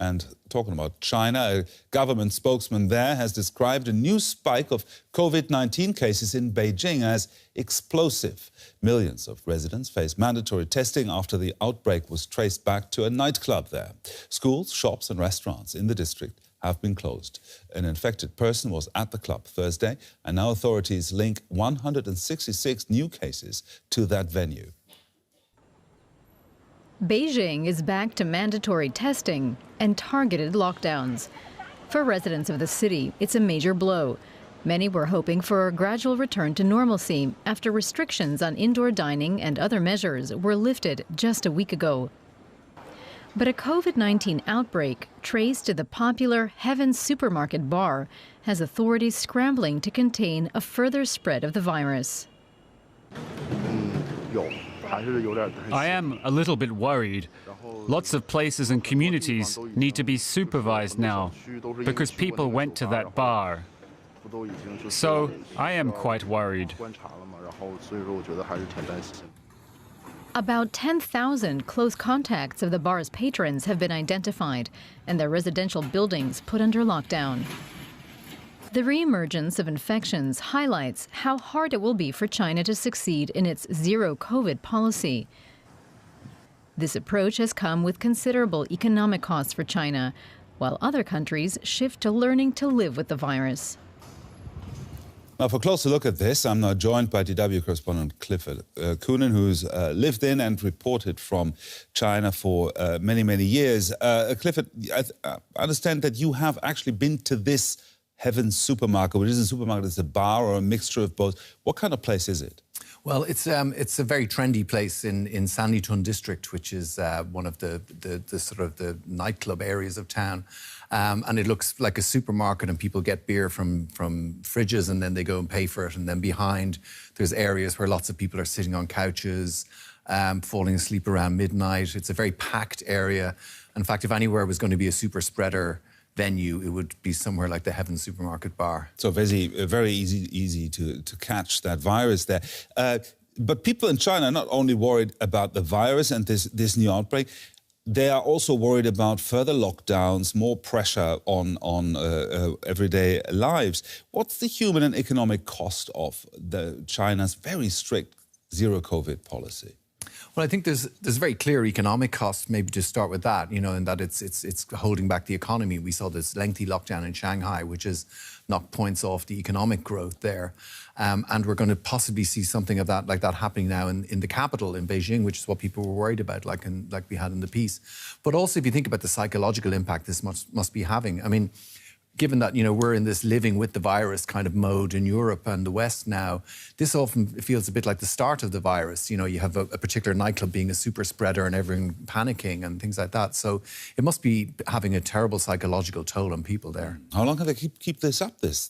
And talking about China, a government spokesman there has described a new spike of COVID-19 cases in Beijing as explosive. Millions of residents face mandatory testing after the outbreak was traced back to a nightclub there. Schools, shops and restaurants in the district have been closed. An infected person was at the club Thursday, and now authorities link 166 new cases to that venue. Beijing is back to mandatory testing and targeted lockdowns. For residents of the city, it's a major blow. Many were hoping for a gradual return to normalcy after restrictions on indoor dining and other measures were lifted just a week ago. But a COVID-19 outbreak traced to the popular Heaven supermarket bar has authorities scrambling to contain a further spread of the virus. I am a little bit worried. Lots of places and communities need to be supervised now because people went to that bar. So I am quite worried. About 10,000 close contacts of the bar's patrons have been identified and their residential buildings put under lockdown. The reemergence of infections highlights how hard it will be for China to succeed in its zero-COVID policy. This approach has come with considerable economic costs for China, while other countries shift to learning to live with the virus. Now, for a closer look at this, I'm now joined by DW correspondent Clifford Coonan, who's lived in and reported from China for many, many years. Clifford, I understand that you have actually been to this Heaven supermarket, which isn't a supermarket, it's a bar or a mixture of both. What kind of place is it? Well, it's a very trendy place in Sanlitun district, which is one of the sort of the nightclub areas of town. And it looks like a supermarket, and people get beer from fridges and then they go and pay for it. And then behind, there's areas where lots of people are sitting on couches, falling asleep around midnight. It's a very packed area. In fact, if anywhere was going to be a super spreader venue, it would be somewhere like the Heaven supermarket bar. So very easy to catch that virus there. But people in China are not only worried about the virus and this new outbreak, they are also worried about further lockdowns, more pressure on everyday lives. What's the human and economic cost of China's very strict zero-COVID policy? Well, I think there's a very clear economic cost, maybe to start with that, you know, in that it's holding back the economy. We saw this lengthy lockdown in Shanghai, which has knocked points off the economic growth there. And we're going to possibly see something of that, like that happening now in the capital, in Beijing, which is what people were worried about, like we had in the piece. But also, if you think about the psychological impact this must be having, I mean, given that, you know, we're in this living with the virus kind of mode in Europe and the West now, this often feels a bit like the start of the virus. You know, you have a particular nightclub being a super spreader and everyone panicking and things like that. So it must be having a terrible psychological toll on people there. How long can they keep this up, this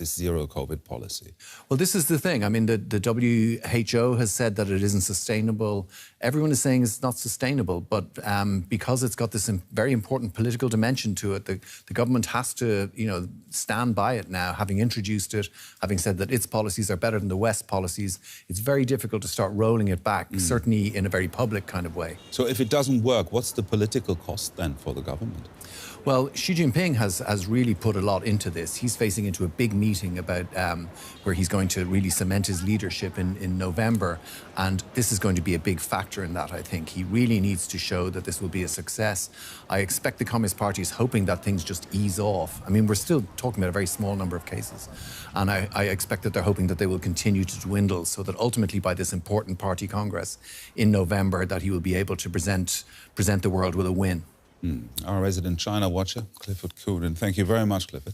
zero COVID policy? Well, this is the thing. I mean, the WHO has said that it isn't sustainable. Everyone is saying it's not sustainable, but because it's got this very important political dimension to it, the government has to, you know, stand by it now, having introduced it, having said that its policies are better than the West policies. It's very difficult to start rolling it back, certainly in a very public kind of way. So if it doesn't work, what's the political cost then for the government? Well, Xi Jinping has really put a lot into this. He's facing into a big meeting about where he's going to really cement his leadership in November. And this is going to be a big factor in that, I think. He really needs to show that this will be a success. I expect the Communist Party is hoping that things just ease off. I mean, we're still talking about a very small number of cases. And I expect that they're hoping that they will continue to dwindle so that ultimately by this important party congress in November that he will be able to present the world with a win. Our resident China watcher, Clifford Coonan. Thank you very much, Clifford.